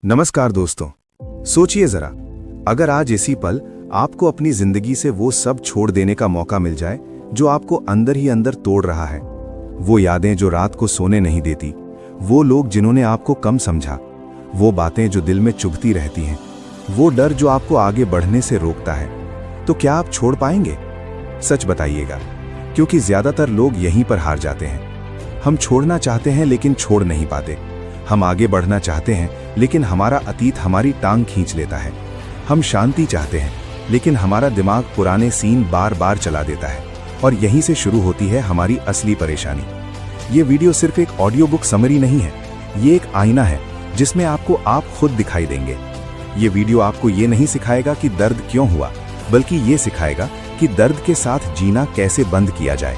नमस्कार दोस्तों। सोचिए जरा, अगर आज इसी पल आपको अपनी जिंदगी से वो सब छोड़ देने का मौका मिल जाए जो आपको अंदर ही अंदर तोड़ रहा है। वो यादें जो रात को सोने नहीं देती, वो लोग जिन्होंने आपको कम समझा, वो बातें जो दिल में चुभती रहती हैं, वो डर जो आपको आगे बढ़ने से रोकता है, तो क्या आप छोड़ पाएंगे? सच बताइएगा, क्योंकि ज्यादातर लोग यहीं पर हार जाते हैं। हम छोड़ना चाहते हैं लेकिन छोड़ नहीं पाते। हम आगे बढ़ना चाहते हैं लेकिन हमारा अतीत हमारी टांग खींच लेता है। हम शांति चाहते हैं लेकिन हमारा दिमाग पुराने सीन बार बार चला देता है, और यहीं से शुरू होती है हमारी असली परेशानी। ये वीडियो सिर्फ एक ऑडियो बुक समरी नहीं है, ये एक आईना है जिसमें आपको आप खुद दिखाई देंगे। ये वीडियो आपको ये नहीं सिखाएगा कि दर्द क्यों हुआ, बल्कि ये सिखाएगा कि दर्द के साथ जीना कैसे बंद किया जाए।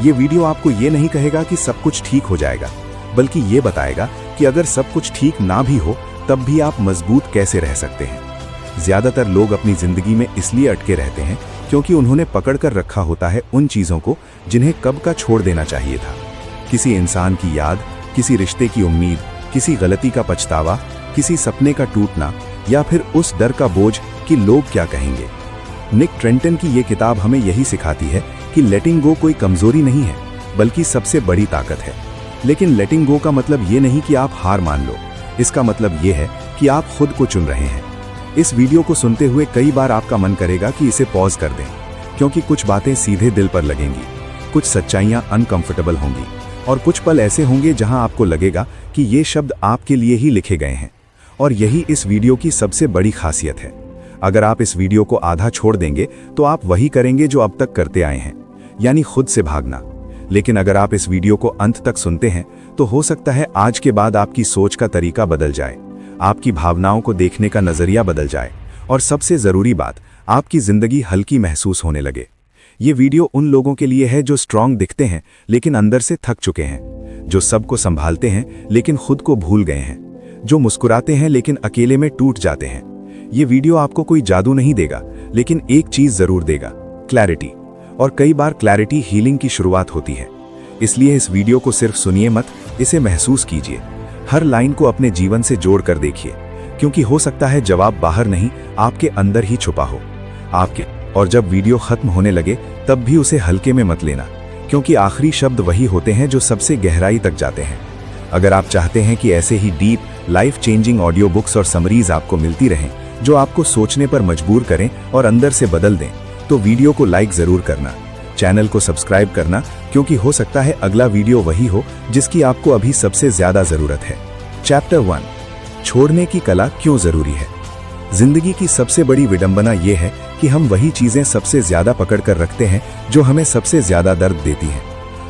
ये वीडियो आपको ये नहीं कहेगा कि सब कुछ ठीक हो जाएगा, बल्कि ये बताएगा कि अगर सब कुछ ठीक ना भी हो तब भी आप मजबूत कैसे रह सकते हैं। ज्यादातर लोग अपनी जिंदगी में इसलिए अटके रहते हैं क्योंकि उन्होंने पकड़ कर रखा होता है उन चीजों को जिन्हें कब का छोड़ देना चाहिए था। किसी इंसान की याद, किसी रिश्ते की उम्मीद, किसी गलती का पछतावा, किसी सपने का टूटना, या फिर उस डर का बोझ कि लोग क्या कहेंगे। निक ट्रेंटन की ये किताब हमें यही सिखाती है कि लेटिंग गो कोई कमजोरी नहीं है, बल्कि सबसे बड़ी ताकत है। लेकिन लेटिंग गो का मतलब ये नहीं कि आप हार मान लो, इसका मतलब ये है कि आप खुद को चुन रहे हैं। इस वीडियो को सुनते हुए कई बार आपका मन करेगा कि इसे पॉज कर दें, क्योंकि कुछ बातें सीधे दिल पर लगेंगी, कुछ सच्चाइयां अनकंफर्टेबल होंगी, और कुछ पल ऐसे होंगे जहां आपको लगेगा कि ये शब्द आपके लिए ही लिखे गए हैं। और यही इस वीडियो की सबसे बड़ी खासियत है। अगर आप इस वीडियो को आधा छोड़ देंगे तो आप वही करेंगे जो अब तक करते आए हैं, यानी खुद से भागना। लेकिन अगर आप इस वीडियो को अंत तक सुनते हैं तो हो सकता है आज के बाद आपकी सोच का तरीका बदल जाए, आपकी भावनाओं को देखने का नजरिया बदल जाए, और सबसे जरूरी बात, आपकी जिंदगी हल्की महसूस होने लगे। ये वीडियो उन लोगों के लिए है जो स्ट्रांग दिखते हैं लेकिन अंदर से थक चुके हैं, जो सबको संभालते हैं लेकिन खुद को भूल गए हैं, जो मुस्कुराते हैं लेकिन अकेले में टूट जाते हैं। ये वीडियो आपको कोई जादू नहीं देगा, लेकिन एक चीज जरूर देगा, क्लैरिटी। और कई बार क्लैरिटी हीलिंग की शुरुआत होती है। इसलिए इस वीडियो को सिर्फ सुनिए मत, इसे महसूस कीजिए। हर लाइन को अपने जीवन से जोड़ कर देखिए, क्योंकि हो सकता है जवाब बाहर नहीं, आपके अंदर ही छुपा हो आपके। और जब वीडियो खत्म होने लगे तब भी उसे हल्के में मत लेना, क्योंकि आखिरी शब्द वही होते हैं जो सबसे गहराई तक जाते हैं। अगर आप चाहते हैं कि ऐसे ही deep, life changing audio books और समरीज आपको मिलती रहें, जो आपको सोचने पर मजबूर करें और अंदर से बदल दें, तो वीडियो को लाइक जरूर करना, चैनल को सब्सक्राइब करना, क्योंकि हो सकता है अगला वीडियो वही हो जिसकी आपको अभी सबसे ज्यादा जरूरत है। चैप्टर 1, छोड़ने की कला क्यों जरूरी है। जिंदगी की सबसे बड़ी विडंबना यह है कि हम वही चीजें सबसे ज्यादा पकड़ कर रखते हैं जो हमें सबसे ज्यादा दर्द देती हैं।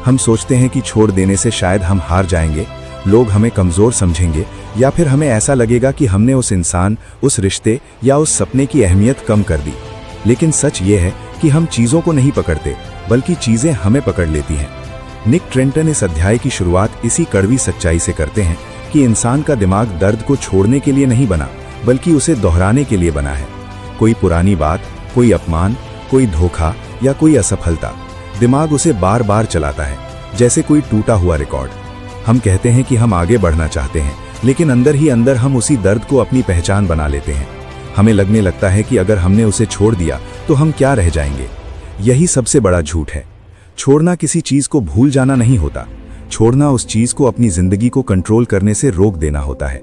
हम सोचते हैं कि छोड़ देने से शायद हम हार जाएंगे, लोग हमें कमजोर समझेंगे, या फिर हमें ऐसा लगेगा कि हमने उस इंसान, उस रिश्ते या उस सपने की अहमियत कम कर दी। लेकिन सच ये है कि हम चीजों को नहीं पकड़ते, बल्कि चीजें हमें पकड़ लेती हैं। निक ट्रेंटन इस अध्याय की शुरुआत इसी कड़वी सच्चाई से करते हैं कि इंसान का दिमाग दर्द को छोड़ने के लिए नहीं बना, बल्कि उसे दोहराने के लिए बना है। कोई पुरानी बात, कोई अपमान, कोई धोखा या कोई असफलता, दिमाग उसे बार बार चलाता है, जैसे कोई टूटा हुआ रिकॉर्ड। हम कहते हैं कि हम आगे बढ़ना चाहते हैं, लेकिन अंदर ही अंदर हम उसी दर्द को अपनी पहचान बना लेते हैं। हमें लगने लगता है कि अगर हमने उसे छोड़ दिया तो हम क्या रह जाएंगे। यही सबसे बड़ा झूठ है। छोड़ना किसी चीज को भूल जाना नहीं होता, छोड़ना उस चीज को अपनी जिंदगी को कंट्रोल करने से रोक देना होता है।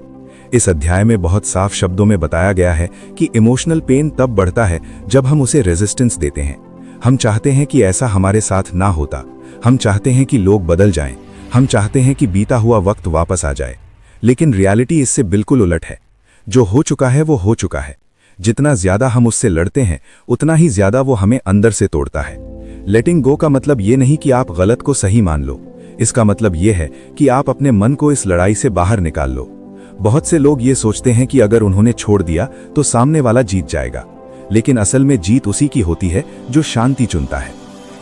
इस अध्याय में बहुत साफ शब्दों में बताया गया है कि इमोशनल पेन तब बढ़ता है जब हम उसे रेजिस्टेंस देते हैं। हम चाहते हैं कि ऐसा हमारे साथ ना होता, हम चाहते हैं कि लोग बदल जाएं, हम चाहते हैं कि बीता हुआ वक्त वापस आ जाए। लेकिन रियलिटी इससे बिल्कुल उलट है। जो हो चुका है वो हो चुका है। जितना ज्यादा हम उससे लड़ते हैं, उतना ही ज्यादा वो हमें अंदर से तोड़ता है। लेटिंग गो का मतलब ये नहीं कि आप गलत को सही मान लो, इसका मतलब ये है कि आप अपने मन को इस लड़ाई से बाहर निकाल लो। बहुत से लोग ये सोचते हैं कि अगर उन्होंने छोड़ दिया तो सामने वाला जीत जाएगा, लेकिन असल में जीत उसी की होती है जो शांति चुनता है।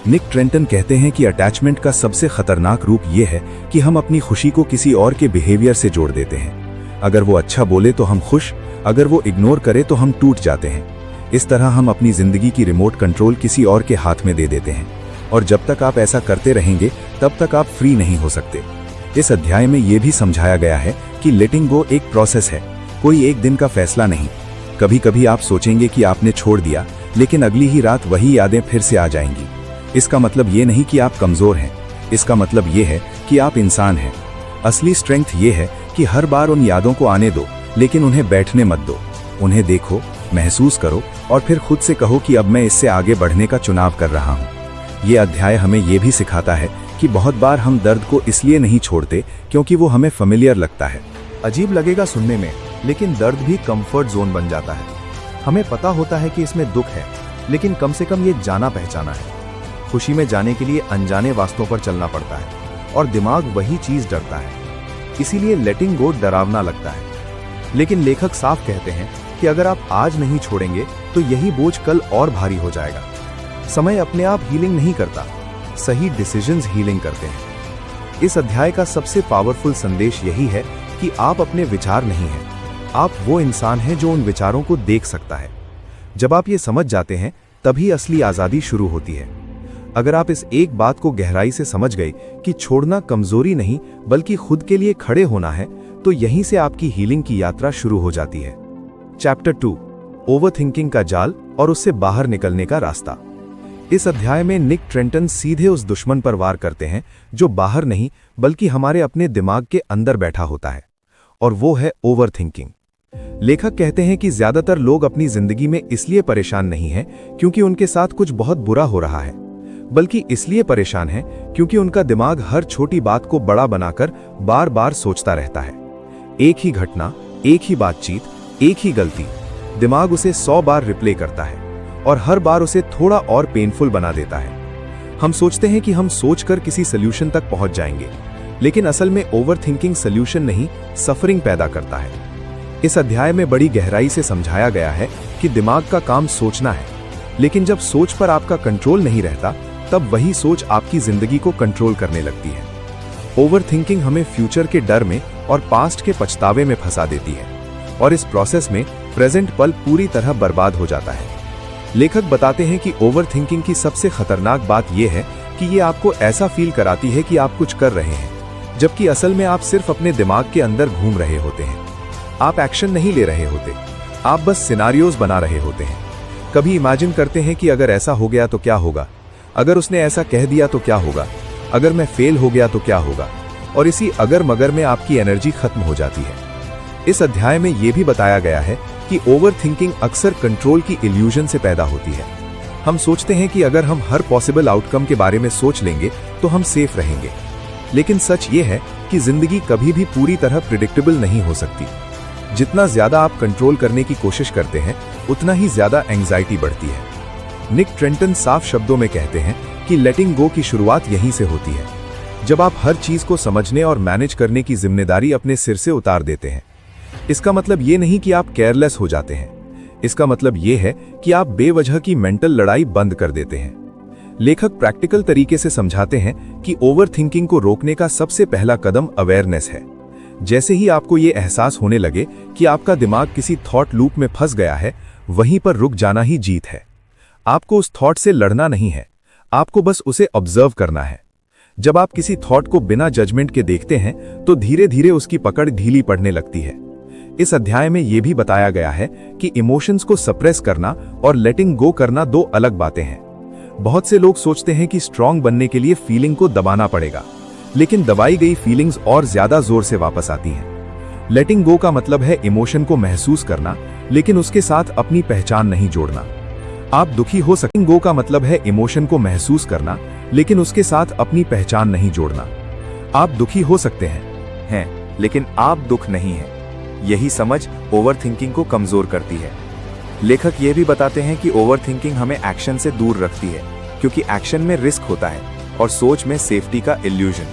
निक ट्रेंटन कहते हैं कि अटैचमेंट का सबसे खतरनाक रूप ये है कि हम अपनी खुशी को किसी और के बिहेवियर से जोड़ देते हैं। अगर वो अच्छा बोले तो हम खुश, अगर वो इग्नोर करे तो हम टूट जाते हैं। इस तरह हम अपनी जिंदगी की रिमोट कंट्रोल किसी और के हाथ में दे देते हैं, और जब तक आप ऐसा करते रहेंगे तब तक आप फ्री नहीं हो सकते। इस अध्याय में यह भी समझाया गया है कि लेटिंग गो एक प्रोसेस है, कोई एक दिन का फैसला नहीं। कभी कभी आप सोचेंगे कि आपने छोड़ दिया, लेकिन अगली ही रात वही यादें फिर से आ जाएंगी। इसका मतलब ये नहीं कि आप कमजोर हैं, इसका मतलब ये है कि आप इंसान हैं। असली स्ट्रेंथ ये है कि हर बार उन यादों को आने दो, लेकिन उन्हें बैठने मत दो। उन्हें देखो, महसूस करो और फिर खुद से कहो कि अब मैं इससे आगे बढ़ने का चुनाव कर रहा हूँ। ये अध्याय हमें ये भी सिखाता है कि बहुत बार हम दर्द को इसलिए नहीं छोड़ते क्योंकि वो हमें फेमिलियर लगता है। अजीब लगेगा सुनने में, लेकिन दर्द भी कंफर्ट जोन बन जाता है। हमें पता होता है कि इसमें दुख है, लेकिन कम से कम ये जाना पहचाना है। खुशी में जाने के लिए अनजाने वास्तों पर चलना पड़ता है और दिमाग वही चीज डरता है। इसीलिए लेटिंग गो डरावना लगता है। लेकिन लेखक साफ कहते हैं कि अगर आप आज नहीं छोड़ेंगे तो यही बोझ कल और भारी हो जाएगा। समय अपने आप हीलिंग नहीं करता, सही डिसीजंस हीलिंग करते हैं। इस अध्याय का सबसे पावरफुल संदेश यही है कि आप अपने विचार नहीं हैं, आप वो इंसान हैं जो उन विचारों को देख सकता है। जब आप ये समझ जाते हैं तभी असली आजादी शुरू होती है। अगर आप इस एक बात को गहराई से समझ गए कि छोड़ना कमजोरी नहीं बल्कि खुद के लिए खड़े होना है, तो यहीं से आपकी हीलिंग की यात्रा शुरू हो जाती है। चैप्टर 2, ओवरथिंकिंग का जाल और उससे बाहर निकलने का रास्ता। इस अध्याय में निक ट्रेंटन सीधे उस दुश्मन पर वार करते हैं जो बाहर नहीं बल्कि हमारे अपने दिमाग के अंदर बैठा होता है, और वो है ओवरथिंकिंग। लेखक कहते हैं कि ज्यादातर लोग अपनी जिंदगी में इसलिए परेशान नहीं हैं क्योंकि उनके साथ कुछ बहुत बुरा हो रहा है, बल्कि इसलिए परेशान हैं क्योंकि उनका दिमाग हर छोटी बात को बड़ा बनाकर बार बार सोचता रहता है। एक ही घटना, एक ही बातचीत, एक ही गलती, दिमाग उसे 100 बार रिप्ले करता है और हर बार उसे थोड़ा और पेनफुल बना देता है। हम सोचते हैं कि हम सोचकर किसी सल्यूशन तक पहुंच जाएंगे, लेकिन असल में ओवरथिंकिंग सल्यूशन नहीं, सफरिंग पैदा करता है। इस अध्याय में बड़ी गहराई से समझाया गया है कि दिमाग का काम सोचना है, लेकिन जब सोच पर आपका कंट्रोल नहीं रहता, तब वही सोच आपकी जिंदगी को कंट्रोल करने लगती है। ओवरथिंकिंग हमें फ्यूचर के डर में और पास्ट के पछतावे में फंसा देती है, और इस प्रोसेस में प्रेजेंट पल पूरी तरह बर्बाद हो जाता है। लेखक बताते हैं कि ओवरथिंकिंग की सबसे खतरनाक बात यह है कि ये आपको ऐसा फील कराती है कि आप कुछ कर रहे हैं, जबकि असल में आप सिर्फ अपने दिमाग के अंदर घूम रहे होते हैं। आप एक्शन नहीं ले रहे होते, आप बस सिनारियोज बना रहे होते हैं। कभी इमेजिन करते हैं कि अगर ऐसा हो गया तो क्या होगा, अगर उसने ऐसा कह दिया तो क्या होगा, अगर मैं फेल हो गया तो क्या होगा, और इसी अगर मगर में आपकी एनर्जी खत्म हो जाती है। इस अध्याय में यह भी बताया गया है कि ओवरथिंकिंग अक्सर कंट्रोल की इल्यूजन से पैदा होती है। हम सोचते हैं कि अगर हम हर पॉसिबल आउटकम के बारे में सोच लेंगे तो हम सेफ रहेंगे, लेकिन सच ये है कि जिंदगी कभी भी पूरी तरह प्रिडिक्टेबल नहीं हो सकती। जितना ज्यादा आप कंट्रोल करने की कोशिश करते हैं, उतना ही ज्यादा एंजाइटी बढ़ती है। निक ट्रेंटन साफ शब्दों में कहते हैं कि लेटिंग गो की शुरुआत यहीं से होती है, जब आप हर चीज को समझने और मैनेज करने की जिम्मेदारी अपने सिर से उतार देते हैं। इसका मतलब ये नहीं कि आप केयरलेस हो जाते हैं, इसका मतलब ये है कि आप बेवजह की मेंटल लड़ाई बंद कर देते हैं। लेखक प्रैक्टिकल तरीके से समझाते हैं कि ओवरथिंकिंग को रोकने का सबसे पहला कदम अवेयरनेस है। जैसे ही आपको ये एहसास होने लगे कि आपका दिमाग किसी थॉट लूप में फंस गया है, वहीं पर रुक जाना ही जीत है। आपको उस थॉट से लड़ना नहीं है, आपको बस उसे ऑब्जर्व करना है। जब आप किसी थॉट को बिना जजमेंट के देखते हैं तो धीरे धीरे उसकी पकड़ ढीली पड़ने लगती है। इस अध्याय में यह भी बताया गया है कि इमोशंस को सप्रेस करना और लेटिंग गो करना दो अलग बातें हैं। बहुत से लोग सोचते हैं कि स्ट्रांग बनने के लिए फीलिंग को दबाना पड़ेगा, लेकिन दबाई गई फीलिंग्स और ज्यादा जोर से वापस आती हैं। लेटिंग गो का मतलब है इमोशन को महसूस करना, लेकिन उसके साथ अपनी पहचान नहीं जोड़ना। आप दुखी हो सकते, गो का मतलब है इमोशन को महसूस करना, लेकिन उसके साथ अपनी पहचान नहीं जोड़ना। आप दुखी हो सकते हैं, लेकिन आप दुख नहीं हैं। यही समझ ओवरथिंकिंग को कमजोर करती है। लेखक ये भी बताते हैं कि ओवरथिंकिंग हमें एक्शन से दूर रखती है, क्योंकि एक्शन में रिस्क होता है और सोच में सेफ्टी का इल्यूजन।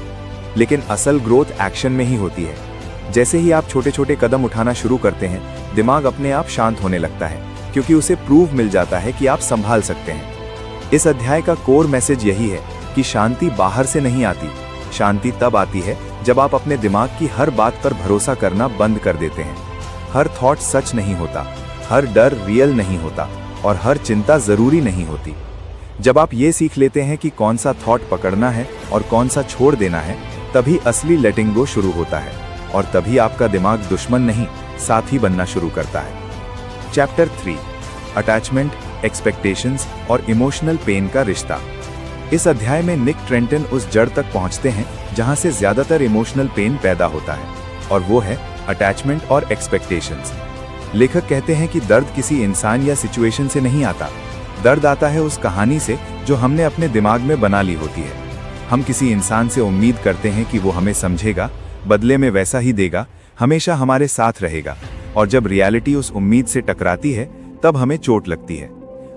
लेकिन असल ग्रोथ एक्शन में ही होती है। जैसे ही आप छोटे छोटे कदम उठाना शुरू करते हैं, दिमाग अपने आप शांत होने लगता है, क्योंकि उसे प्रूव मिल जाता है कि आप संभाल सकते हैं। इस अध्याय का कोर मैसेज यही है कि शांति बाहर से नहीं आती, शांति तब आती है जब आप अपने दिमाग की हर बात पर भरोसा करना बंद कर देते हैं। हर थॉट सच नहीं होता, हर डर रियल नहीं होता, और हर चिंता जरूरी नहीं होती। जब आप ये सीख लेते हैं कि कौन सा थॉट पकड़ना है और कौन सा छोड़ देना है, तभी असली लेटिंग गो शुरू होता है, और तभी आपका दिमाग दुश्मन नहीं साथी बनना शुरू करता है। चैप्टर 3, अटैचमेंट, एक्सपेक्टेशंस और इमोशनल पेन का रिश्ता। इस अध्याय में निक ट्रेंटन उस जड़ तक पहुंचते हैं जहां से ज्यादातर इमोशनल पेन पैदा होता है, और वो है अटैचमेंट और एक्सपेक्टेशंस। लेखक कहते हैं कि दर्द किसी इंसान या सिचुएशन से नहीं आता, दर्द आता है उस कहानी से जो हमने अपने दिमाग में बना ली होती है। हम किसी इंसान से उम्मीद करते हैं कि वो हमें समझेगा, बदले में वैसा ही देगा, हमेशा हमारे साथ रहेगा, और जब रियलिटी उस उम्मीद से टकराती है तब हमें चोट लगती है।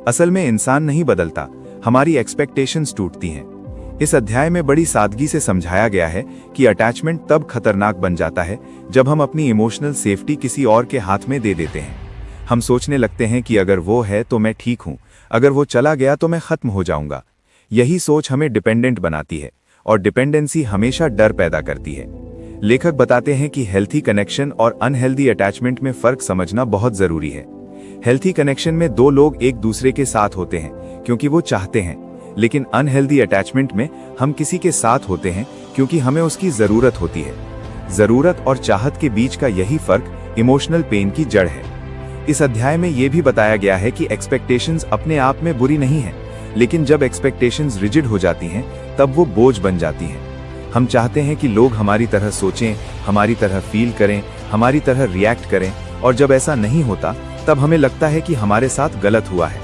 असल में इंसान नहीं बदलता, हमारी एक्सपेक्टेशंस टूटती हैं। इस अध्याय में बड़ी सादगी से समझाया गया है कि अटैचमेंट तब खतरनाक बन जाता है जब हम अपनी इमोशनल सेफ्टी किसी और के हाथ में दे देते हैं। हम सोचने लगते हैं कि अगर वो है तो मैं ठीक हूं, अगर वो चला गया तो मैं खत्म हो जाऊंगा। यही सोच हमें डिपेंडेंट बनाती है, और डिपेंडेंसी हमेशा डर पैदा करती है। लेखक बताते हैं कि हेल्थी कनेक्शन और अनहेल्दी अटैचमेंट में फर्क समझना बहुत जरूरी है। हेल्थी कनेक्शन में दो लोग एक दूसरे के साथ होते हैं क्योंकि वो चाहते हैं, लेकिन अनहेल्दी अटैचमेंट में हम किसी के साथ होते हैं क्योंकि हमें उसकी जरूरत होती है। जरूरत और चाहत के बीच का यही फर्क इमोशनल पेन की जड़ है। इस अध्याय में यह भी बताया गया है कि एक्सपेक्टेशंस अपने आप में बुरी नहीं है, लेकिन जब एक्सपेक्टेशंस रिजिड हो जाती हैं तब वो बोझ बन जाती हैं। हम चाहते हैं कि लोग हमारी तरह सोचें, हमारी तरह फील करें, हमारी तरह रिएक्ट करें, और जब ऐसा नहीं होता तब हमें लगता है कि हमारे साथ गलत हुआ है।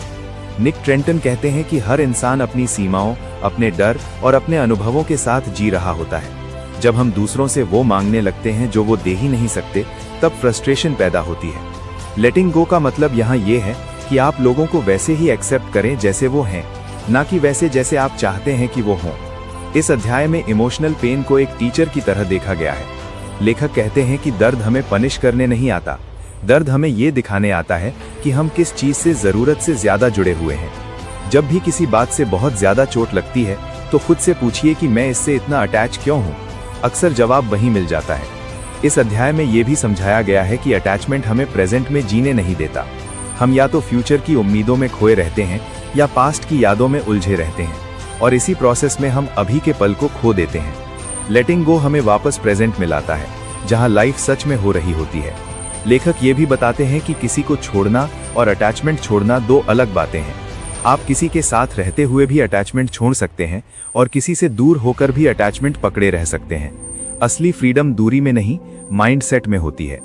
निक ट्रेंटन कहते हैं कि हर इंसान अपनी सीमाओं, अपने डर और अपने अनुभवों के साथ जी रहा होता है। जब हम दूसरों से वो मांगने लगते हैं जो वो दे ही नहीं सकते, तब फ्रस्ट्रेशन पैदा होती है। लेटिंग गो का मतलब यहाँ ये है कि आप लोगों को वैसे ही एक्सेप्ट करें जैसे वो हैं, ना कि वैसे जैसे आप चाहते हैं कि वो हों। इस अध्याय में इमोशनल पेन को एक टीचर की तरह देखा गया है। लेखक कहते हैं कि दर्द हमें पनिश करने नहीं आता, दर्द हमें ये दिखाने आता है कि हम किस चीज से जरूरत से ज्यादा जुड़े हुए हैं। जब भी किसी बात से बहुत ज्यादा चोट लगती है तो खुद से पूछिए कि मैं इससे इतना अटैच क्यों हूं। अक्सर जवाब वहीं मिल जाता है। इस अध्याय में यह भी समझाया गया है कि अटैचमेंट हमें प्रेजेंट में जीने नहीं देता। हम या तो फ्यूचर की उम्मीदों में खोए रहते हैं या पास्ट की यादों में उलझे रहते हैं, और इसी प्रोसेस में हम अभी के पल को खो देते हैं। लेटिंग गो हमें वापस प्रेजेंट में लाता है, जहां लाइफ सच में हो रही होती है। लेखक ये भी बताते हैं कि किसी को छोड़ना और अटैचमेंट छोड़ना दो अलग बातें हैं। आप किसी के साथ रहते हुए भी अटैचमेंट छोड़ सकते हैं, और किसी से दूर होकर भी अटैचमेंट पकड़े रह सकते हैं। असली फ्रीडम दूरी में नहीं, माइंडसेट में होती है।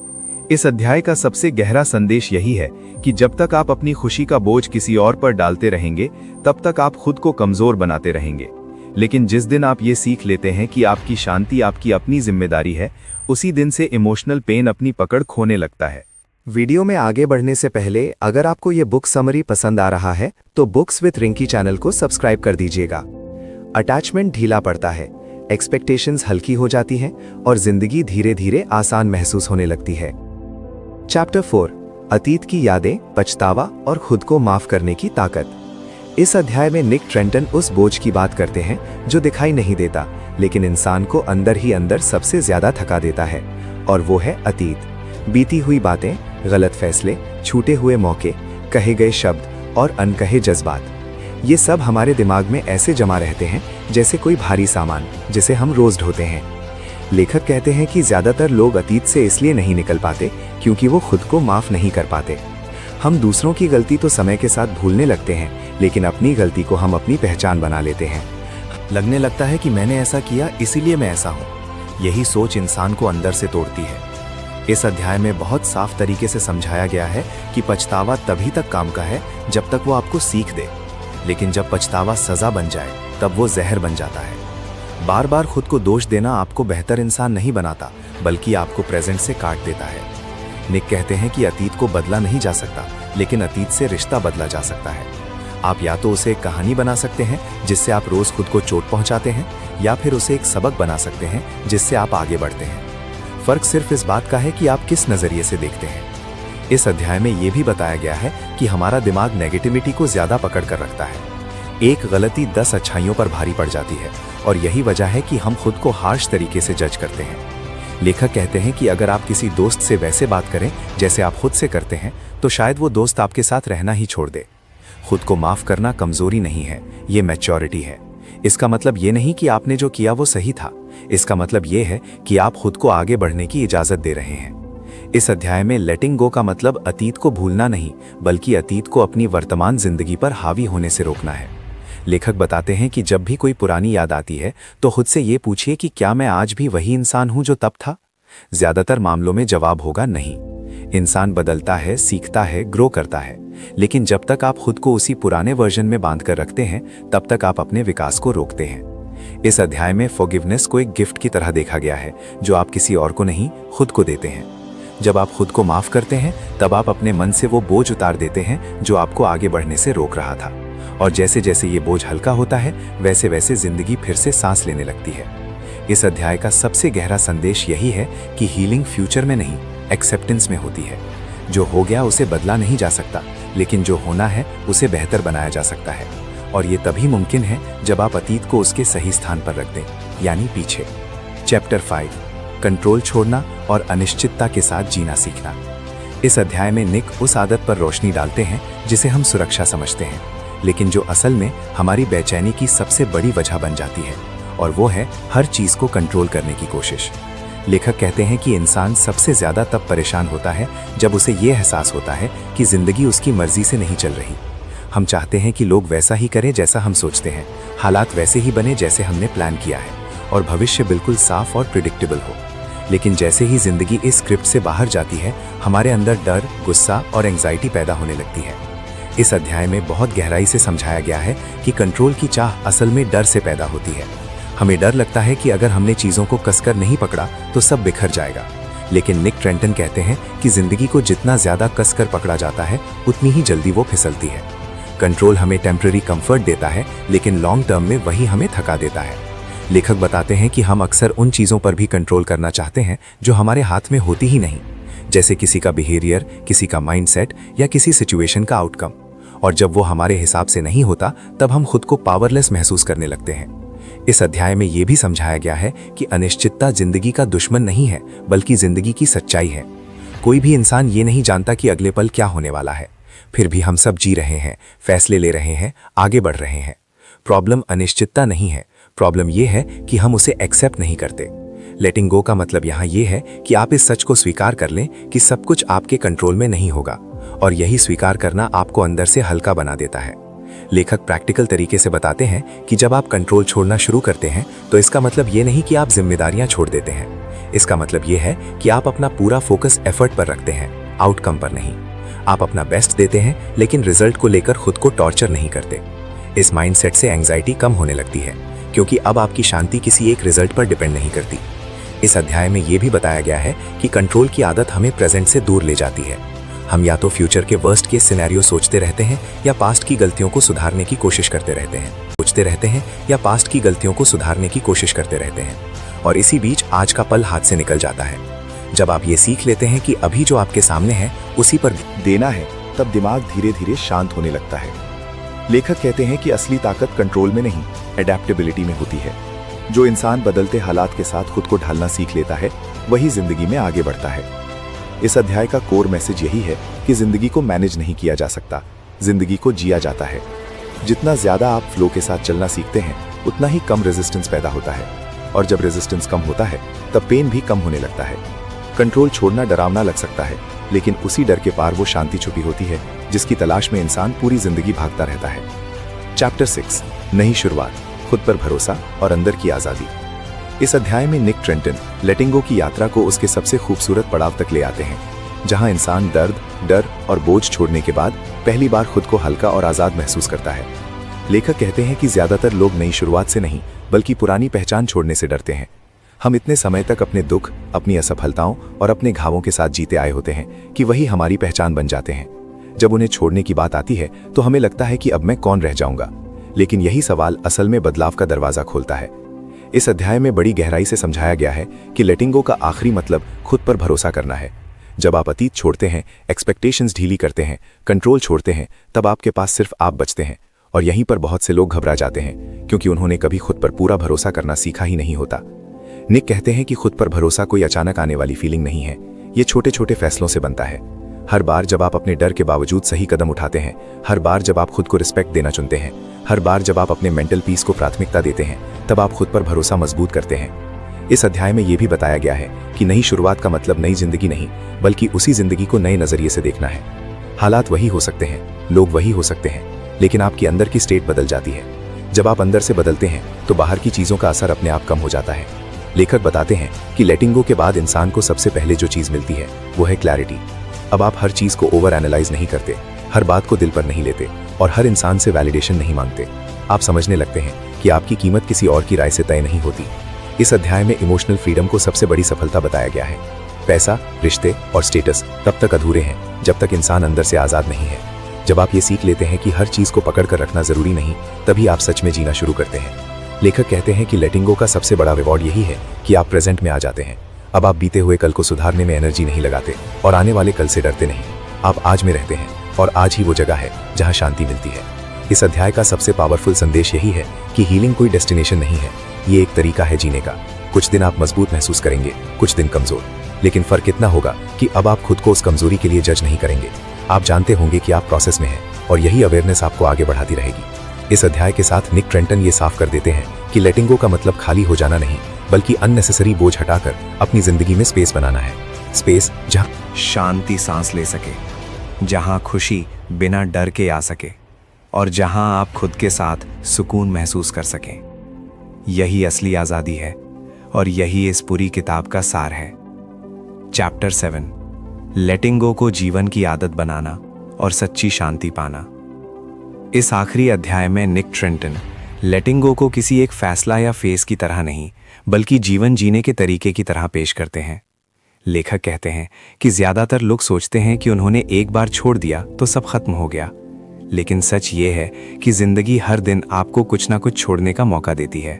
इस अध्याय का सबसे गहरा संदेश यही है कि जब तक आप अपनी खुशी का बोझ किसी और पर डालते रहेंगे, तब तक आप खुद को कमजोर बनाते रहेंगे। लेकिन जिस दिन आप ये सीख लेते हैं कि आपकी शांति आपकी अपनी जिम्मेदारी है, उसी दिन से इमोशनल पेन अपनी पकड़ खोने लगता है। वीडियो में आगे बढ़ने से पहले अगर आपको ये बुक समरी पसंद आ रहा है तो बुक्स विद रिंकी चैनल को सब्सक्राइब कर दीजिएगा। अटैचमेंट ढीला पड़ता है, एक्सपेक्टेशंस हल्की हो जाती हैं और जिंदगी धीरे धीरे आसान महसूस होने लगती है। चैप्टर 4, अतीत की यादें, पछतावा और खुद को माफ करने की ताकत। इस अध्याय में निक ट्रेंटन उस बोझ की बात करते हैं जो दिखाई नहीं देता, लेकिन इंसान को अंदर ही अंदर सबसे ज्यादा थका देता है, और वो है अतीत। बीती हुई बातें, गलत फैसले, छूटे हुए मौके, कहे गए शब्द और अनकहे जज्बात, ये सब हमारे दिमाग में ऐसे जमा रहते हैं जैसे कोई भारी सामान जिसे हम रोज ढोते हैं। लेखक कहते हैं कि ज्यादातर लोग अतीत से इसलिए नहीं निकल पाते क्योंकि वो खुद को माफ नहीं कर पाते। हम दूसरों की गलती तो समय के साथ भूलने लगते हैं, लेकिन अपनी गलती को हम अपनी पहचान बना लेते हैं। लगने लगता है कि मैंने ऐसा किया इसीलिए मैं ऐसा हूं। यही सोच इंसान को अंदर से तोड़ती है। इस अध्याय में बहुत साफ तरीके से समझाया गया है कि पछतावा तभी तक काम का है जब तक वो आपको सीख दे, लेकिन जब पछतावा सजा बन जाए तब वो जहर बन जाता है। बार बार खुद को दोष देना आपको बेहतर इंसान नहीं बनाता, बल्कि आपको प्रेजेंट से काट देता है। निक कहते हैं कि अतीत को बदला नहीं जा सकता, लेकिन अतीत से रिश्ता बदला जा सकता है। आप या तो उसे एक कहानी बना सकते हैं जिससे आप रोज खुद को चोट पहुंचाते हैं, या फिर उसे एक सबक बना सकते हैं जिससे आप आगे बढ़ते हैं। फर्क सिर्फ इस बात का है कि आप किस नजरिए से देखते हैं। इस अध्याय में यह भी बताया गया है कि हमारा दिमाग नेगेटिविटी को ज्यादा पकड़ कर रखता है। एक गलती 10 अच्छाइयों पर भारी पड़ जाती है, और यही वजह है कि हम खुद को हार्श तरीके से जज करते हैं। लेखक कहते हैं कि अगर आप किसी दोस्त से वैसे बात करें जैसे आप खुद से करते हैं, तो शायद वो दोस्त आपके साथ रहना ही छोड़ दे। खुद को माफ करना कमजोरी नहीं है, ये मैच्योरिटी है। इसका मतलब ये नहीं कि आपने जो किया वो सही था। इसका मतलब ये है कि आप खुद को आगे बढ़ने की इजाजत दे रहे हैं। इस अध्याय में लेटिंग गो का मतलब अतीत को भूलना नहीं, बल्कि अतीत को अपनी वर्तमान जिंदगी पर हावी होने से रोकना है। लेखक बताते हैं कि जब भी कोई पुरानी याद आती है तो खुद से ये पूछिए कि क्या मैं आज भी वही इंसान हूं जो तब था। ज्यादातर मामलों में जवाब होगा नहीं। इंसान बदलता है, सीखता है, ग्रो करता है, लेकिन जब तक आप खुद को उसी पुराने वर्जन में बांध कर रखते हैं तब तक आप अपने विकास को रोकते हैं। इस अध्याय में फॉरगिवनेस को एक गिफ्ट की तरह देखा गया है जो आप किसी और को नहीं, खुद को देते हैं। जब आप खुद को माफ करते हैं तब आप अपने मन से वो बोझ उतार देते हैं जो आपको आगे बढ़ने से रोक रहा था, और जैसे जैसे ये बोझ हल्का होता है वैसे वैसे जिंदगी फिर से सांस लेने लगती है। इस अध्याय का सबसे गहरा संदेश यही है कि हीलिंग फ्यूचर में नहीं, एक्सेप्टेंस में होती है। जो हो गया उसे बदला नहीं जा सकता, लेकिन जो होना है उसे बेहतर बनाया जा सकता है, और ये तभी मुमकिन है जब आप अतीत को उसके सही स्थान पर रख दें, यानी पीछे। चैप्टर 5, कंट्रोल छोड़ना और अनिश्चितता के साथ जीना सीखना। इस अध्याय में निक उस आदत पर रोशनी डालते हैं जिसे हम सुरक्षा समझते हैं, लेकिन जो असल में हमारी बेचैनी की सबसे बड़ी वजह बन जाती है, और वो है हर चीज को कंट्रोल करने की कोशिश। लेखक कहते हैं कि इंसान सबसे ज्यादा तब परेशान होता है जब उसे ये एहसास होता है कि जिंदगी उसकी मर्जी से नहीं चल रही। हम चाहते हैं कि लोग वैसा ही करें जैसा हम सोचते हैं, हालात वैसे ही बने जैसे हमने प्लान किया है, और भविष्य बिल्कुल साफ और प्रिडिक्टेबल हो। लेकिन जैसे ही जिंदगी इस स्क्रिप्ट से बाहर जाती है, हमारे अंदर डर, गुस्सा और एंग्जाइटी पैदा होने लगती है। इस अध्याय में बहुत गहराई से समझाया गया है कि कंट्रोल की चाह असल में डर से पैदा होती है। हमें डर लगता है कि अगर हमने चीजों को कसकर नहीं पकड़ा तो सब बिखर जाएगा, लेकिन निक ट्रेंटन कहते हैं कि जिंदगी को जितना ज्यादा कसकर पकड़ा जाता है उतनी ही जल्दी वो फिसलती है। कंट्रोल हमें टेम्पररी कंफर्ट देता है, लेकिन लॉन्ग टर्म में वही हमें थका देता है। लेखक बताते हैं कि हम अक्सर उन चीजों पर भी कंट्रोल करना चाहते हैं जो हमारे हाथ में होती ही नहीं, जैसे किसी का बिहेवियर, किसी का माइंडसेट या किसी सिचुएशन का आउटकम। और जब वो हमारे हिसाब से नहीं होता तब हम खुद को पावरलेस महसूस करने लगते हैं। इस अध्याय में यह भी समझाया गया है कि अनिश्चितता जिंदगी का दुश्मन नहीं है, बल्कि जिंदगी की सच्चाई है। कोई भी इंसान ये नहीं जानता कि अगले पल क्या होने वाला है, फिर भी हम सब जी रहे हैं, फैसले ले रहे हैं, आगे बढ़ रहे हैं। प्रॉब्लम अनिश्चितता नहीं है, प्रॉब्लम यह है कि हम उसे एक्सेप्ट नहीं करते। लेटिंग गो का मतलब यहाँ यह है कि आप इस सच को स्वीकार कर लें कि सब कुछ आपके कंट्रोल में नहीं होगा, और यही स्वीकार करना आपको अंदर से हल्का बना देता है। लेखक प्रैक्टिकल तरीके से बताते हैं कि जब आप कंट्रोल छोड़ना शुरू करते हैं तो इसका मतलब ये नहीं कि आप जिम्मेदारियां छोड़ देते हैं। इसका मतलब ये है कि आप अपना पूरा फोकस एफर्ट पर रखते हैं, आउटकम पर नहीं। आप अपना बेस्ट देते हैं, लेकिन रिजल्ट को लेकर खुद को टॉर्चर नहीं करते। इस माइंडसेट से एंग्जाइटी कम होने लगती है, क्योंकि अब आपकी शांति किसी एक रिजल्ट पर डिपेंड नहीं करती। इस अध्याय में यह भी बताया गया है कि कंट्रोल की आदत हमें प्रेजेंट से दूर ले जाती है। हम या तो फ्यूचर के वर्स्ट केस सिनेरियो सोचते रहते हैं या पास्ट की गलतियों को सुधारने की कोशिश करते रहते हैं। और इसी बीच आज का पल हाथ से निकल जाता है। जब आप ये सीख लेते हैं कि अभी जो आपके सामने है उसी पर देना है, तब दिमाग धीरे धीरे शांत होने लगता है। लेखक कहते हैं कि असली ताकत कंट्रोल में नहीं, एडेप्टेबिलिटी में होती है। जो इंसान बदलते हालात के साथ खुद को ढालना सीख लेता है, वही जिंदगी में आगे बढ़ता है। इस अध्याय का कोर मैसेज यही है कि जिंदगी को मैनेज नहीं किया जा सकता, जिंदगी को जिया जाता है। जितना ज्यादा आप फ्लो के साथ चलना सीखते हैं, उतना ही कम रेजिस्टेंस पैदा होता है, और जब रेजिस्टेंस कम होता है तब पेन भी कम होने लगता है। कंट्रोल छोड़ना डरावना लग सकता है, लेकिन उसी डर के पार वो शांति छुपी होती है जिसकी तलाश में इंसान पूरी जिंदगी भागता रहता है। चैप्टर 6, नई शुरुआत, खुद पर भरोसा और अंदर की आजादी। इस अध्याय में निक ट्रेंटन लेटिंग गो की यात्रा को उसके सबसे खूबसूरत पड़ाव तक ले आते हैं, जहां इंसान दर्द, डर और बोझ छोड़ने के बाद पहली बार खुद को हल्का और आजाद महसूस करता है। लेखक कहते हैं कि ज्यादातर लोग नई शुरुआत से नहीं, बल्कि पुरानी पहचान छोड़ने से डरते हैं। हम इतने समय तक अपने दुख, अपनी असफलताओं और अपने घावों के साथ जीते आए होते हैं कि वही हमारी पहचान बन जाते हैं। जब उन्हें छोड़ने की बात आती है तो हमें लगता है कि अब मैं कौन रह जाऊंगा, लेकिन यही सवाल असल में बदलाव का दरवाजा खोलता है। इस अध्याय में बड़ी गहराई से समझाया गया है कि लेटिंग गो का आखिरी मतलब खुद पर भरोसा करना है। जब आप अतीत छोड़ते हैं, एक्सपेक्टेशंस ढीली करते हैं, कंट्रोल छोड़ते हैं, तब आपके पास सिर्फ आप बचते हैं। और यहीं पर बहुत से लोग घबरा जाते हैं, क्योंकि उन्होंने कभी खुद पर पूरा भरोसा करना सीखा ही नहीं होता। निक कहते हैं कि खुद पर भरोसा कोई अचानक आने वाली फीलिंग नहीं है, ये छोटे छोटे फैसलों से बनता है। हर बार जब आप अपने डर के बावजूद सही कदम उठाते हैं, हर बार जब आप खुद को रिस्पेक्ट देना चुनते हैं, हर बार जब आप अपने मेंटल पीस को प्राथमिकता देते हैं, तब आप खुद पर भरोसा मजबूत करते हैं। इस अध्याय में यह भी बताया गया है कि नई शुरुआत का मतलब नई जिंदगी नहीं, बल्कि उसी जिंदगी को नए नजरिए से देखना है। हालात वही हो सकते हैं, लोग वही हो सकते हैं, लेकिन आपकी अंदर की स्टेट बदल जाती है। जब आप अंदर से बदलते हैं तो बाहर की चीजों का असर अपने आप कम हो जाता है। लेखक बताते हैं कि लेटिंग गो के बाद इंसान को सबसे पहले जो चीज मिलती है वो है क्लैरिटी। अब आप हर चीज को ओवर एनालाइज नहीं करते, हर बात को दिल पर नहीं लेते और हर इंसान से वैलिडेशन नहीं मांगते। आप समझने लगते हैं कि आपकी कीमत किसी और की राय से तय नहीं होती। इस अध्याय में इमोशनल फ्रीडम को सबसे बड़ी सफलता बताया गया है। पैसा, रिश्ते और स्टेटस तब तक अधूरे हैं जब तक इंसान अंदर से आजाद नहीं है। जब आप ये सीख लेते हैं कि हर चीज को पकड़ कर रखना जरूरी नहीं, तभी आप सच में जीना शुरू करते हैं। लेखक कहते हैं कि लेटिंग गो का सबसे बड़ा रिवॉर्ड यही है कि आप प्रेजेंट में आ जाते हैं। अब आप बीते हुए कल को सुधारने में एनर्जी नहीं लगाते और आने वाले कल से डरते नहीं। आप आज में रहते हैं और आज ही वो जगह है जहां शांति मिलती है। इस अध्याय का सबसे पावरफुल संदेश यही है कि हीलिंग कोई डेस्टिनेशन नहीं है, ये एक तरीका है जीने का। कुछ दिन आप मजबूत महसूस करेंगे, कुछ दिन कमजोर, लेकिन फर्क इतना होगा कि अब आप खुद को उस कमजोरी के लिए जज नहीं करेंगे। आप जानते होंगे कि आप प्रोसेस में हैं और यही अवेयरनेस आपको आगे बढ़ाती रहेगी। इस अध्याय के साथ निक ट्रेंटन ये साफ कर देते हैं कि लेटिंग गो का मतलब खाली हो जाना नहीं, बल्कि अननेसेसरी बोझ हटाकर अपनी जिंदगी में स्पेस बनाना है। स्पेस जहां शांति सांस ले सके, जहां खुशी बिना डर के आ सके और जहां आप खुद के साथ सुकून महसूस कर सकें। यही असली आज़ादी है और यही इस पूरी किताब का सार है। चैप्टर 7, लेटिंग गो को जीवन की आदत बनाना और सच्ची शांति पाना। इस आखिरी अध्याय में निक ट्रेंटन लेटिंग गो को किसी एक फैसला या फेस की तरह नहीं, बल्कि जीवन जीने के तरीके की तरह पेश करते हैं। लेखक कहते हैं कि ज्यादातर लोग सोचते हैं कि उन्होंने एक बार छोड़ दिया तो सब खत्म हो गया, लेकिन सच ये है कि जिंदगी हर दिन आपको कुछ ना कुछ छोड़ने का मौका देती है।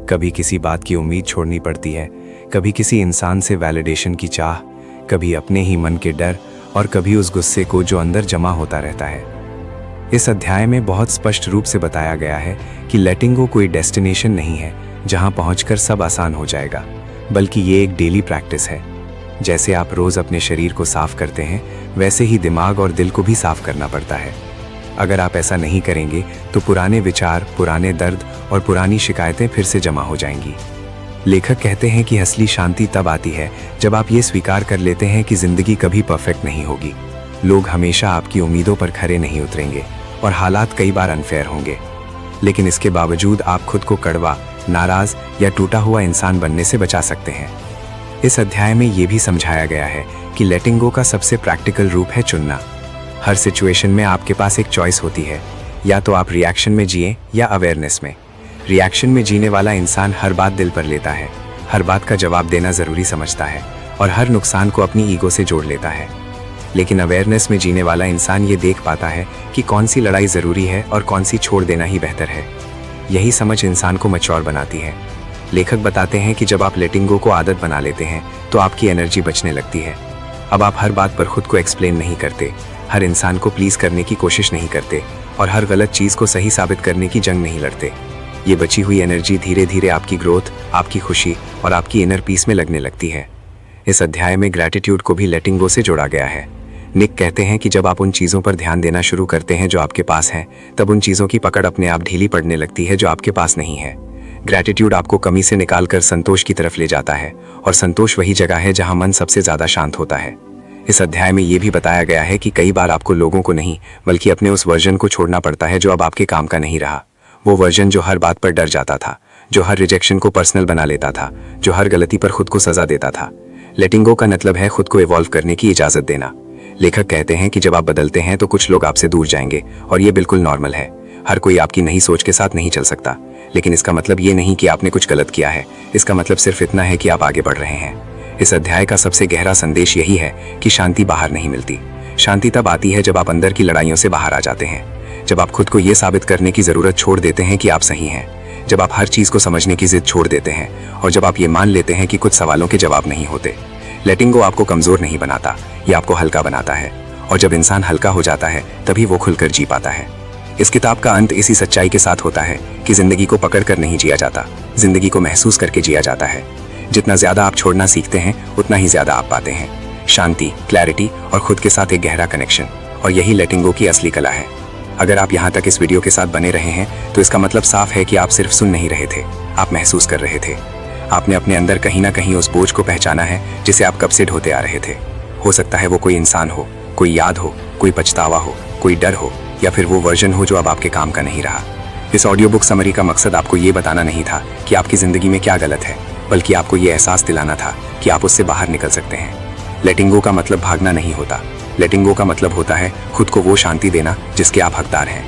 कभी किसी बात की उम्मीद छोड़नी पड़ती है, कभी किसी इंसान से वैलिडेशन की चाह, कभी अपने ही मन के डर और कभी उस गुस्से को जो अंदर जमा होता रहता है। इस अध्याय में बहुत स्पष्ट रूप से बताया गया है कि लेटिंग गो कोई डेस्टिनेशन नहीं है जहां पहुंचकर सब आसान हो जाएगा, बल्कि ये एक डेली प्रैक्टिस है। जैसे आप रोज अपने शरीर को साफ करते हैं, वैसे ही दिमाग और दिल को भी साफ करना पड़ता है। अगर आप ऐसा नहीं करेंगे तो पुराने विचार, पुराने दर्द और पुरानी शिकायतें फिर से जमा हो जाएंगी। लेखक कहते हैं कि असली शांति तब आती है जब आप ये स्वीकार कर लेते हैं कि जिंदगी कभी परफेक्ट नहीं होगी। लोग हमेशा आपकी उम्मीदों पर खरे नहीं उतरेंगे और हालात कई बार अनफेयर होंगे, लेकिन इसके बावजूद आप खुद को कड़वा, नाराज या टूटा हुआ इंसान बनने से बचा सकते हैं। इस अध्याय में ये भी समझाया गया है कि लेटिंग गो का सबसे प्रैक्टिकल रूप है चुनना। हर सिचुएशन में आपके पास एक चॉइस होती है, या तो आप रिएक्शन में जिए या अवेयरनेस में। रिएक्शन में जीने वाला इंसान हर बात दिल पर लेता है, हर बात का जवाब देना जरूरी समझता है और हर नुकसान को अपनी ईगो से जोड़ लेता है। लेकिन अवेयरनेस में जीने वाला इंसान ये देख पाता है कि कौन सी लड़ाई जरूरी है और कौन सी छोड़ देना ही बेहतर है। यही समझ इंसान को मैच्योर बनाती है। लेखक बताते हैं कि जब आप लेटिंग गो को आदत बना लेते हैं तो आपकी एनर्जी बचने लगती है। अब आप हर बात पर खुद को एक्सप्लेन नहीं करते, हर इंसान को प्लीज करने की कोशिश नहीं करते और हर गलत चीज को सही साबित करने की जंग नहीं लड़ते। ये बची हुई एनर्जी धीरे धीरे आपकी ग्रोथ, आपकी खुशी और आपकी इनर पीस में लगने लगती है। इस अध्याय में ग्रैटिट्यूड को भी लेटिंग गो से जोड़ा गया है। निक कहते हैं कि जब आप उन चीज़ों पर ध्यान देना शुरू करते हैं जो आपके पास हैं, तब उन चीज़ों की पकड़ अपने आप ढीली पड़ने लगती है जो आपके पास नहीं है। ग्रैटिट्यूड आपको कमी से निकालकर संतोष की तरफ ले जाता है और संतोष वही जगह है जहां मन सबसे ज़्यादा शांत होता है। इस अध्याय में ये भी बताया गया है कि कई बार आपको लोगों को नहीं, बल्कि अपने उस वर्जन को छोड़ना पड़ता है जो अब आपके काम का नहीं रहा। वो वर्जन जो हर बात पर डर जाता था, जो हर रिजेक्शन को पर्सनल बना लेता था, जो हर गलती पर खुद को सजा देता था। लेटिंग गो का मतलब है खुद को इवॉल्व करने की इजाजत देना। लेखक कहते हैं कि जब आप बदलते हैं तो कुछ लोग आपसे दूर जाएंगे और ये बिल्कुल नॉर्मल है। हर कोई आपकी नई सोच के साथ नहीं चल सकता, लेकिन इसका मतलब ये नहीं कि आपने कुछ गलत किया है। इसका मतलब सिर्फ इतना है कि आप आगे बढ़ रहे हैं। इस अध्याय का सबसे गहरा संदेश यही है कि शांति बाहर नहीं मिलती। शांति तब आती है जब आप अंदर की लड़ाइयों से बाहर आ जाते हैं, जब आप खुद को ये साबित करने की जरूरत छोड़ देते हैं कि आप सही हैं, जब आप हर चीज को समझने की जिद छोड़ देते हैं और जब आप ये मान लेते हैं कि कुछ सवालों के जवाब नहीं होते। लेटिंग गो आपको कमजोर नहीं बनाता, ये आपको हल्का बनाता है, और जब इंसान हल्का हो जाता है तभी वो खुलकर जी पाता है। इस किताब का अंत इसी सच्चाई के साथ होता है कि जिंदगी को पकड़कर नहीं जिया जाता, जिंदगी को महसूस करके जिया जाता है। जितना ज्यादा आप छोड़ना सीखते हैं, उतना ही ज्यादा आप पाते हैं शांति, क्लैरिटी और खुद के साथ एक गहरा कनेक्शन। और यही लेटिंग गो की असली कला है। अगर आप यहाँ तक इस वीडियो के साथ बने रहे हैं तो इसका मतलब साफ है कि आप सिर्फ सुन नहीं रहे थे, आप महसूस कर रहे थे। आपने अपने अंदर कहीं ना कहीं उस बोझ को पहचाना है जिसे आप कब से ढोते आ रहे थे। हो सकता है वो कोई इंसान हो, कोई याद हो, कोई पछतावा हो, कोई डर हो, या फिर वो वर्जन हो जो अब आपके काम का नहीं रहा। इस ऑडियो बुक समरी का मकसद आपको ये बताना नहीं था कि आपकी ज़िंदगी में क्या गलत है, बल्कि आपको ये एहसास दिलाना था कि आप उससे बाहर निकल सकते हैं। लेटिंग गो का मतलब भागना नहीं होता। लेटिंग गो का मतलब होता है खुद को वो शांति देना जिसके आप हकदार हैं।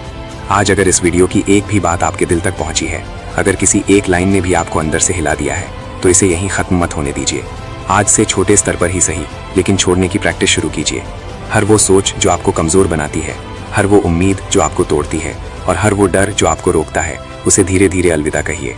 आज अगर इस वीडियो की एक भी बात आपके दिल तक पहुंची है, अगर किसी एक लाइन ने भी आपको अंदर से हिला दिया है, तो इसे यहीं ख़त्म मत होने दीजिए। आज से छोटे स्तर पर ही सही, लेकिन छोड़ने की प्रैक्टिस शुरू कीजिए। हर वो सोच जो आपको कमज़ोर बनाती है, हर वो उम्मीद जो आपको तोड़ती है, और हर वो डर जो आपको रोकता है, उसे धीरे धीरे अलविदा कहिए।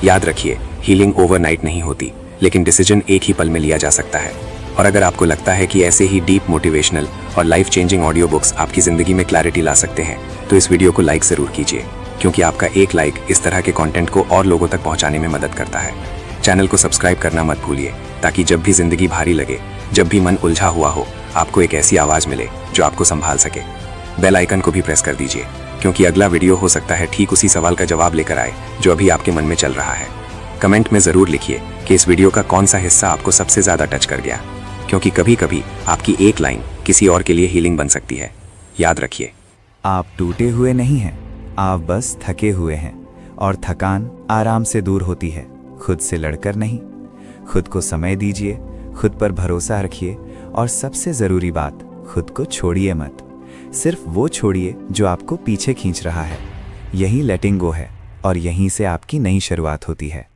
याद रखिए, हीलिंग ओवरनाइट नहीं होती, लेकिन डिसीजन एक ही पल में लिया जा सकता है। और अगर आपको लगता है कि ऐसे ही डीप मोटिवेशनल और लाइफ चेंजिंग ऑडियो बुक्स आपकी ज़िंदगी में क्लैरिटी ला सकते हैं, तो इस वीडियो को लाइक ज़रूर कीजिए, क्योंकि आपका एक लाइक इस तरह के कंटेंट को और लोगों तक पहुंचाने में मदद करता है। चैनल को सब्सक्राइब करना मत भूलिए, ताकि जब भी ज़िंदगी भारी लगे, जब भी मन उलझा हुआ हो, आपको एक ऐसी आवाज़ मिले जो आपको संभाल सके। बेल आइकन को भी प्रेस कर दीजिए, क्योंकि अगला वीडियो हो सकता है ठीक उसी सवाल का जवाब लेकर आए जो अभी आपके मन में चल रहा है। कमेंट में ज़रूर लिखिए कि इस वीडियो का कौन सा हिस्सा आपको सबसे ज़्यादा टच कर गया, क्योंकि कभी कभी आपकी एक लाइन किसी और के लिए हीलिंग बन सकती है। याद रखिए, आप टूटे हुए नहीं हैं, आप बस थके हुए हैं, और थकान आराम से दूर होती है, खुद से लड़कर नहीं। खुद को समय दीजिए, खुद पर भरोसा रखिए, और सबसे ज़रूरी बात, खुद को छोड़िए मत। सिर्फ वो छोड़िए जो आपको पीछे खींच रहा है। यही लेटिंग गो है, और यहीं से आपकी नई शुरुआत होती है।